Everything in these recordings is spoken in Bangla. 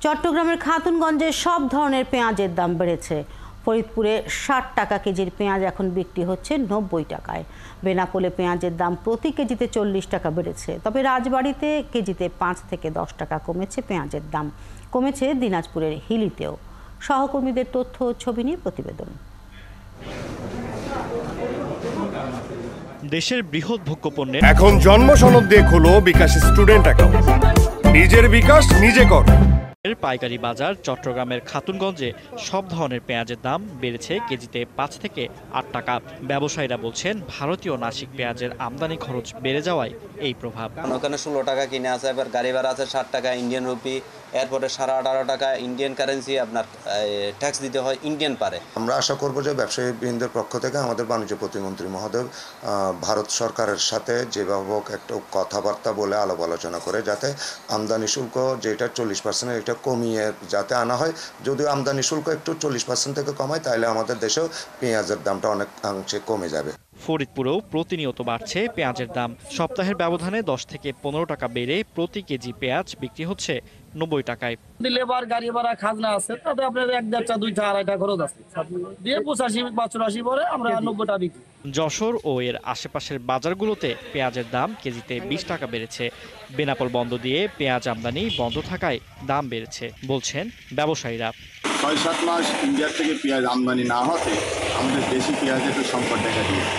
চট্টগ্রামের খাতুনগঞ্জে সব ধরনের পেঁয়াজের দাম বেড়েছে। ফরিদপুরে ৬০ টাকা কেজির পেঁয়াজ এখন বিক্রি হচ্ছে ৯০ টাকায়। বেনাপোলে পেঁয়াজের দাম প্রতি কেজিতে ৪০ টাকা বেড়েছে। তবে রাজবাড়ীতে কেজিতে ৫ থেকে ১০ টাকা কমেছে পেঁয়াজের দাম। কমেছে দিনাজপুরের হিলিতেও। সহকর্মীদের তথ্য ও ছবি নিয়ে প্রতিবেদন। দেশের বৃহৎ ভোগ্যপণ্যের এখন জন্ম সনদ দিয়ে খোলো বিকাশ স্টুডেন্ট অ্যাকাউন্ট। নিজের বিকাশ নিজে কর। পাইকারি বাজার চট্টগ্রামের খাতুনগঞ্জে সব ধরনের পেঁয়াজের দাম বেড়েছে কেজিতে ৫ থেকে ৮ টাকা। ব্যবসায়ীরা বলছেন ভারতীয় নাসিক পেঁয়াজের আমদানি খরচ বেড়ে যাওয়ায় এই প্রভাব। ওখানে ১৬ টাকা কিনে আছে, এবার গাড়ি ভাড়া আছে ৬০ টাকা ইন্ডিয়ান রুপি, এরপরে ১৮.৫ টাকা ইন্ডিয়ান কারেন্সি আপনার ট্যাক্স দিতে হয় ইন্ডিয়ান পারে। আমরা আশা করব যে ব্যবসায়ী বৃন্দের পক্ষ থেকে আমাদের বাণিজ্য প্রতিমন্ত্রী মহোদয় ভারত সরকারের সাথে যেভাবে একটু কথাবার্তা বলে আলাপ আলোচনা করে যাতে আমদানি শুল্ক যেটা 40% এটা কমিয়ে যাতে আনা হয়। যদিও আমদানি শুল্ক একটু 40% থেকে কমায় তাহলে আমাদের দেশেও পেঁয়াজের দামটা অনেকাংশে কমে যাবে। ফরিদপুরেও প্রতিনিয়ত বাড়ছে পেঁয়াজের দাম। সপ্তাহের ব্যবধানে ১০ থেকে ১৫ টাকা বেড়ে প্রতি কেজি পেঁয়াজ বিক্রি হচ্ছে ৯০ টাকায়। লেবার গাড়ি ভাড়া খাজনা আছে, তাতে আপনার ১.৫টা ২টা ২.৫টা খরচ আছে দিয়ে ৮৫-৮৫ পরে আমরা ৯০ টাকা বিক্রি। যশোর ও এর আশেপাশের বাজারগুলোতে পেঁয়াজের দাম কেজিতে ২০ টাকা বেড়েছে। বেনাপোল বন্ধ দিয়ে পেঁয়াজ আমদানি বন্ধ থাকায় দাম বেড়েছে বলছেন ব্যবসায়ীরা। ৬-৭ মাস ইন্ডিয়া থেকে পেঁয়াজ আমদানি না হতে আমাদের দেশি পেঁয়াজের একটু সংকট দেখা দিয়েছে।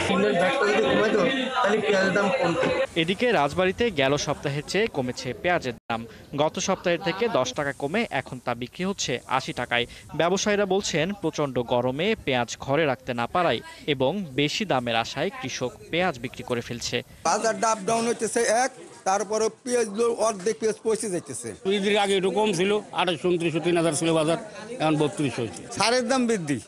এদিকে রাজবাড়ীতে গেল সপ্তাহের চেয়ে কমেছে পেঁয়াজের দাম। গত সপ্তাহের থেকে ১০ টাকা কমে এখন তা বিক্রি হচ্ছে ৮০ টাকায়। ব্যবসায়ীরা বলছেন প্রচণ্ড গরমে পেঁয়াজ ঘরে রাখতে না পারায় এবং বেশি দামের আশায় কৃষক পেঁয়াজ বিক্রি করে ফেলছে। বাজারটা আপ ডাউন হইতেছে তারপরে পেঁয়াজগুলো অর্ধেক পেঁয়াজ পৌঁছে যাইতেছে। ঈদের আগে একটু কম ছিল, ২৮-২৯-৩০০ ছিল বাজার, এখন ৩২ হয়েছে। সারের দাম বৃদ্ধি,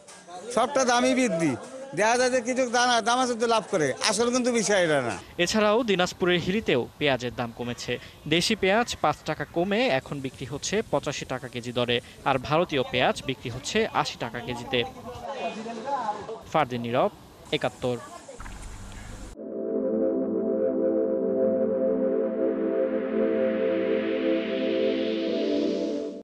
সবটা দামই বৃদ্ধি। দেখা যায় যে কিছু দাম আছে তো লাভ করে, আসলে কিন্তু বিষয় এটা না। এছাড়াও দিনাজপুরের হিলিতেও পেঁয়াজের দাম কমেছে। দেশি পেঁয়াজ ৫ টাকা কমে এখন বিক্রি হচ্ছে ৮৫ টাকা কেজি দরে, আর ভারতীয় পেঁয়াজ বিক্রি হচ্ছে ৮০ টাকা কেজিতে। ফারদিন নীরব, ৭১।